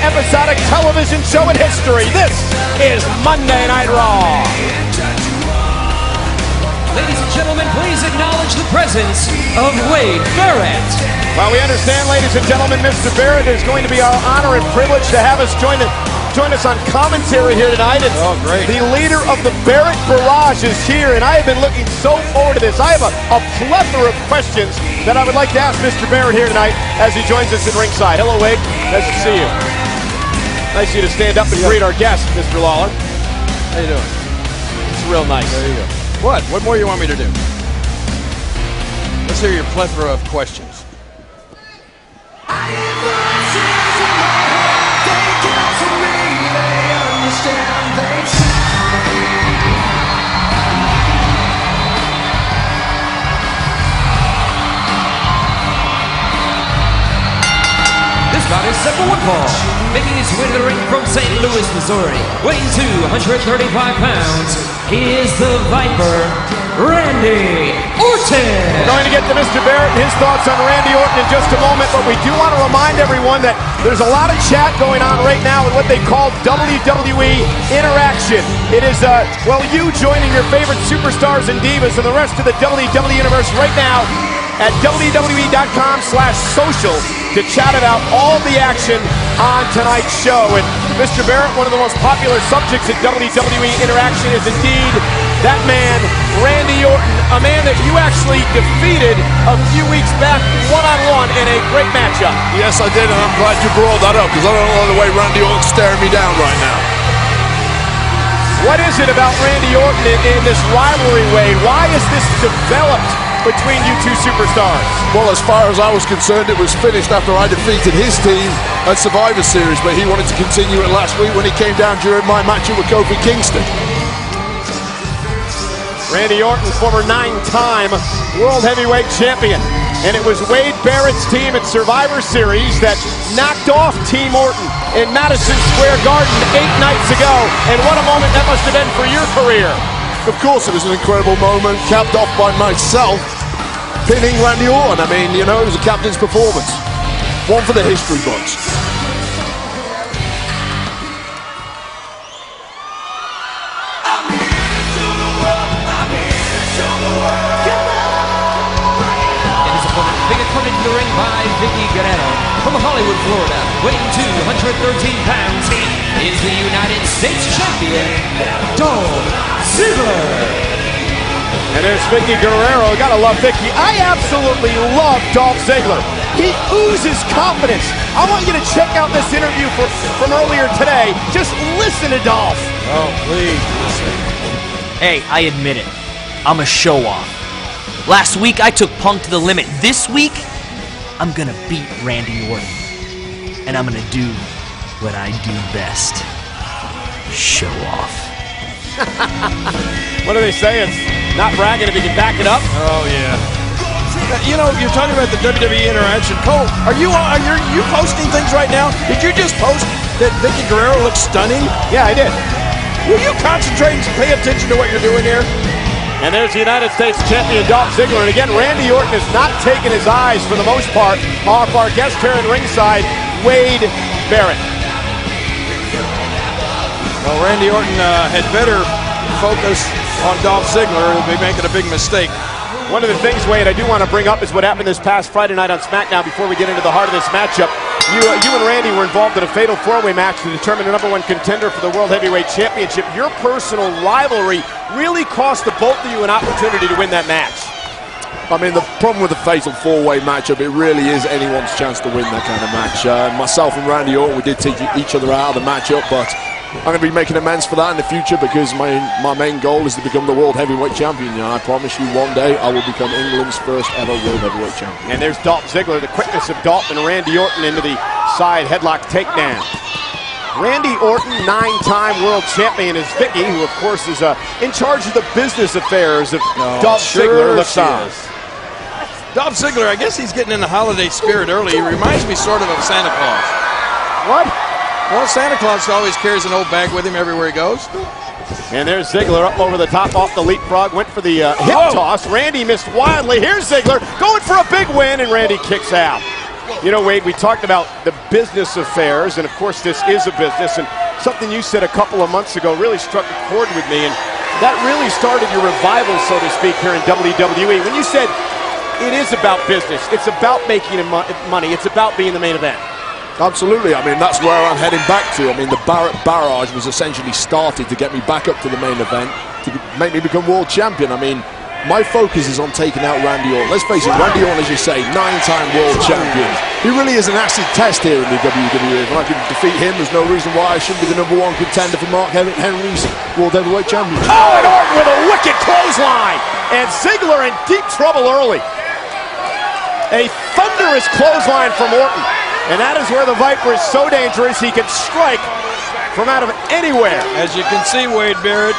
episodic television show in history. This is Monday Night Raw. Ladies and gentlemen, please acknowledge the presence of Wade Barrett. Well, we understand, ladies and gentlemen, Mr. Barrett, is going to be our honor and privilege to have us join us on commentary here tonight. And great. The leader of the Barrett Barrage is here, and I have been looking so forward to this. I have a plethora of questions that I would like to ask Mr. Barrett here tonight as he joins us in ringside. Hello, Wade. Nice to see you. Nice of you to stand up and greet our guest, Mr. Lawler. How you doing? It's real nice. There you go. What? What more you want me to do? Let's hear your plethora of questions. About his second football, making his way to the ring from St. Louis, Missouri, weighing 235 pounds, he is the Viper, Randy Orton. We're going to get to Mr. Barrett and his thoughts on Randy Orton in just a moment, but we do want to remind everyone that there's a lot of chat going on right now with what they call WWE Interaction. It is, you joining your favorite superstars and divas and the rest of the WWE Universe right now at WWE.com/social to chat about all the action on tonight's show. And Mr. Barrett, one of the most popular subjects at WWE Interaction is indeed that man, Randy Orton, a man that you actually defeated a few weeks back one-on-one in a great matchup. Yes, I did, and I'm glad you brought that up because I don't know the way Randy Orton's staring me down right now. What is it about Randy Orton in this rivalry way? Why is this developed between you two superstars? Well, as far as I was concerned, it was finished after I defeated his team at Survivor Series, but he wanted to continue it last week when he came down during my matchup with Kofi Kingston. Randy Orton, former 9-time World Heavyweight Champion. And it was Wade Barrett's team at Survivor Series that knocked off Team Orton in Madison Square Garden 8 nights ago. And what a moment that must have been for your career. Of course, it was an incredible moment, capped off by myself pinning Randy Orton. I mean, you know, it was a captain's performance. One for the history books. Big opponent in the ring by Vickie Guerrero from Hollywood, Florida, weighing 213 pounds. He is the United States Champion, Dolph Ziggler. And there's Vickie Guerrero. Gotta love Vickie. I absolutely love Dolph Ziggler. He oozes confidence. I want you to check out this interview from earlier today. Just listen to Dolph. Oh, please listen. Hey, I admit it. I'm a show-off. Last week, I took Punk to the limit. This week, I'm gonna beat Randy Orton. And I'm gonna do what I do best. Show off. What do they say? It's not bragging if you can back it up. Oh, yeah. You know, you're talking about the WWE Interaction. Cole, are you posting things right now? Did you just post that Vickie Guerrero looks stunning? Yeah, I did. Will you concentrate and pay attention to what you're doing here? And there's the United States Champion Dolph Ziggler. And again, Randy Orton has not taken his eyes, for the most part, off our guest here in ringside, Wade Barrett. Well, Randy Orton had better focus on Dolph Ziggler. He'll be making a big mistake. One of the things, Wade, I do want to bring up is what happened this past Friday night on SmackDown before we get into the heart of this matchup. You and Randy were involved in a fatal four-way match to determine the #1 contender for the World Heavyweight Championship. Your personal rivalry really cost the both of you an opportunity to win that match. I mean, the problem with the fatal four-way matchup, it really is anyone's chance to win that kind of match. Myself and Randy Orton, we did take each other out of the matchup, but I'm going to be making amends for that in the future because my main goal is to become the World Heavyweight Champion. I promise you one day I will become England's first ever World Heavyweight Champion. And there's Dolph Ziggler, the quickness of Dolph and Randy Orton into the side headlock takedown. Randy Orton, 9-time world champion, is Vickie, who of course is in charge of the business affairs of Dolph Ziggler. Looks on. Dolph Ziggler, I guess he's getting in the holiday spirit early. He reminds me sort of Santa Claus. What? Well, Santa Claus always carries an old bag with him everywhere he goes. And there's Ziggler up over the top off the leapfrog. Went for the hip toss. Randy missed wildly. Here's Ziggler going for a big win, and Randy kicks out. You know, Wade, we talked about the business affairs, and of course this is a business, and something you said a couple of months ago really struck a chord with me, and that really started your revival, so to speak, here in WWE. When you said it is about business, it's about making money, it's about being the main event. Absolutely. I mean, that's where I'm heading back to. I mean, the Barrett barrage was essentially started to get me back up to the main event, to make me become world champion. I mean, my focus is on taking out Randy Orton. Let's face it, Randy Orton, as you say, 9-time world champion. He really is an acid test here in the WWE. If I can defeat him, there's no reason why I shouldn't be the #1 contender for Mark Henry's World Heavyweight Championship. Oh, and Orton with a wicked clothesline. And Ziggler in deep trouble early. A thunderous clothesline from Orton. And that is where the Viper is so dangerous, he can strike from out of anywhere. As you can see, Wade Barrett,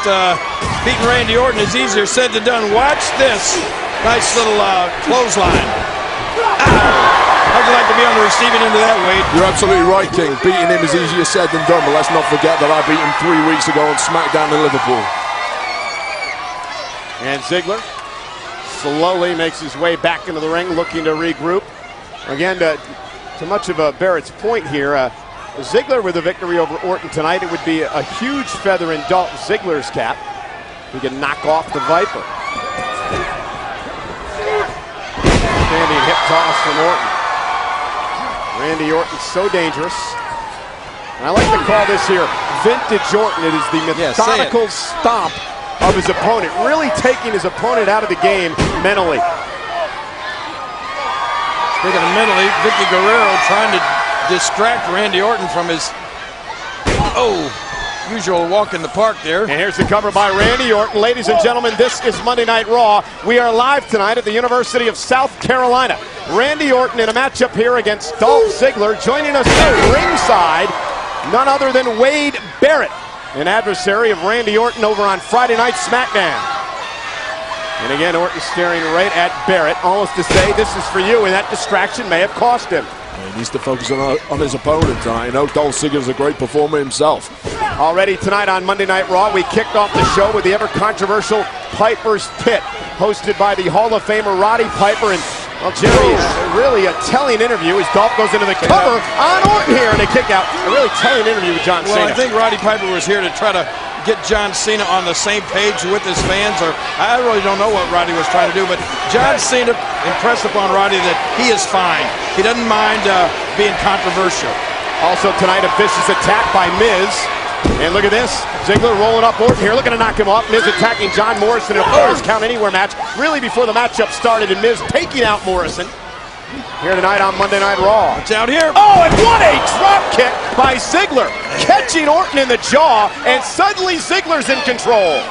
beating Randy Orton is easier said than done. Watch this nice little clothesline. How'd you like to be on the receiving end of that, Wade? You're absolutely right, King. Beating him is easier said than done, but let's not forget that I beat him 3 weeks ago on SmackDown in Liverpool. And Ziggler slowly makes his way back into the ring, looking to regroup. Again, to much of Barrett's point here, Ziggler with a victory over Orton tonight, it would be a huge feather in Dolph Ziggler's cap. He can knock off the Viper. Standing hip toss from Orton. Randy Orton so dangerous. And I like to call this here vintage Orton. It is the methodical stomp of his opponent, really taking his opponent out of the game mentally. Speaking of mentally, Vicky Guerrero trying to distract Randy Orton from his usual walk in the park there. And here's the cover by Randy Orton. Ladies and gentlemen, this is Monday Night Raw. We are live tonight at the University of South Carolina. Randy Orton in a matchup here against Dolph Ziggler. Joining us at ringside, none other than Wade Barrett, an adversary of Randy Orton over on Friday Night SmackDown. And again, Orton staring right at Barrett, almost to say, this is for you, and that distraction may have cost him. He needs to focus on his opponent tonight. You know, Dolph Ziggler's a great performer himself. Already tonight on Monday Night Raw, we kicked off the show with the ever-controversial Piper's Pit, hosted by the Hall of Famer Roddy Piper. And, well, Jerry, really a telling interview as Dolph goes into the cover on Orton here in a kick-out. A really telling interview with John Cena. Well, I think Roddy Piper was here to try to get John Cena on the same page with his fans, or I really don't know what Roddy was trying to do, but John Cena impressed upon Roddy that he is fine. He doesn't mind being controversial. Also tonight, a vicious attack by Miz. And look at this, Ziggler rolling up Orton here, looking to knock him off. Miz attacking John Morrison in a Force Count Anywhere match, really before the matchup started, and Miz taking out Morrison. Here tonight on Monday Night Raw. It's out here. Oh, and what a drop kick by Ziggler, catching Orton in the jaw, and suddenly Ziggler's in control.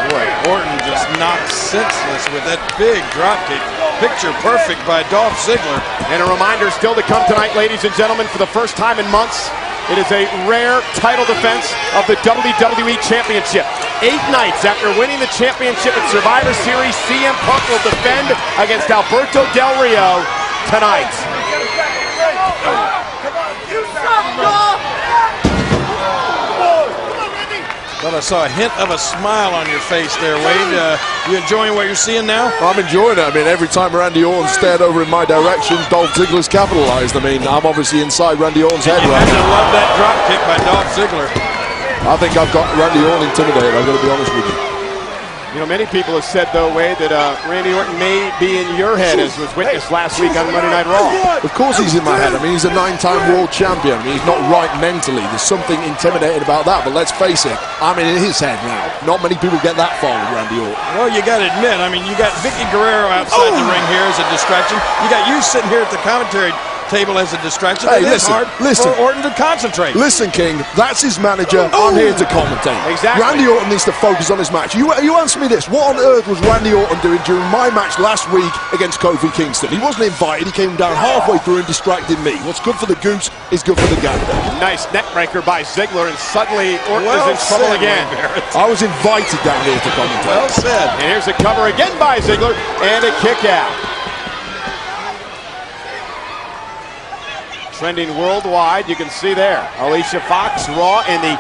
Boy, Orton just knocked senseless with that big drop kick. Picture perfect by Dolph Ziggler. And a reminder still to come tonight, ladies and gentlemen, for the first time in months, it is a rare title defense of the WWE Championship. 8 nights after winning the championship at Survivor Series, CM Punk will defend against Alberto Del Rio tonight. Well, I saw a hint of a smile on your face there, Wade. You enjoying what you're seeing now? I'm enjoying it. I mean, every time Randy Orton stared over in my direction, Dolph Ziggler's capitalized. I mean, I'm obviously inside Randy Orton's head right now. I love that drop kick by Dolph Ziggler. I think I've got Randy Orton intimidated, I've got to be honest with you. You know, many people have said, though, Wade, that Randy Orton may be in your head, as was witnessed last week on Monday Night Raw. Of course he's in my head. I mean, he's a 9-time world champion. I mean, he's not right mentally. There's something intimidating about that. But let's face it, I'm in his head now. Not many people get that far with Randy Orton. Well, you got to admit, I mean, you got Vicky Guerrero outside the ring here as a distraction. You got you sitting here at the commentary table as a distraction. Hey, it's hard for Orton to concentrate. Listen, King, that's his manager. I'm here to commentate. Exactly. Randy Orton needs to focus on his match. You answer me this. What on earth was Randy Orton doing during my match last week against Kofi Kingston? He wasn't invited. He came down halfway through and distracted me. What's good for the goose is good for the gander. Nice neck breaker by Ziggler, and suddenly Orton is in trouble again. I was invited down here to commentate. Well said. And here's a cover again by Ziggler, and a kick out. Trending worldwide, you can see there. Alicia Fox, Raw, and the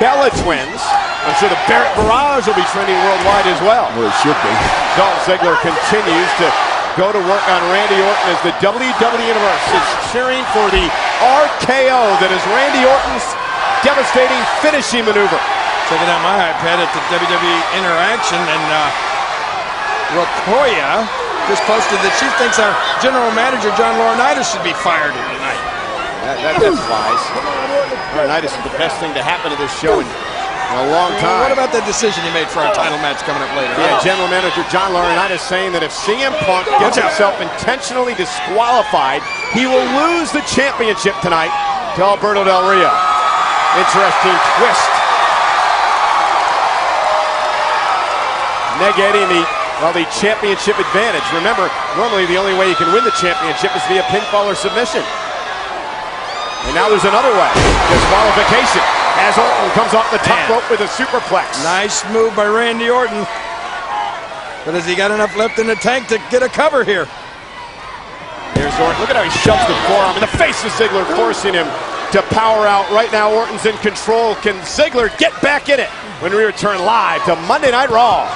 Bella Twins. I'm sure the Barrett Barrage will be trending worldwide as well. Well, it should be. Dolph Ziggler continues to go to work on Randy Orton as the WWE Universe is cheering for the RKO that is Randy Orton's devastating finishing maneuver. Checking out my iPad at the WWE Interaction, and Rakoya just posted that she thinks our general manager, John Laurinaitis, should be fired tonight. That flies. Laurinaitis is the best thing to happen to this show in a long time. What about that decision he made for our title match coming up later? Yeah, General Manager John Laurinaitis saying that if CM Punk gets himself intentionally disqualified, he will lose the championship tonight to Alberto Del Rio. Interesting twist. Negating the championship advantage. Remember, normally the only way you can win the championship is via pinfall or submission. And now there's another way. Disqualification as Orton comes off the top rope with a superplex. Nice move by Randy Orton. But has he got enough left in the tank to get a cover here? Here's Orton. Look at how he shoves the forearm in the face of Ziggler, forcing him to power out. Right now, Orton's in control. Can Ziggler get back in it when we return live to Monday Night Raw?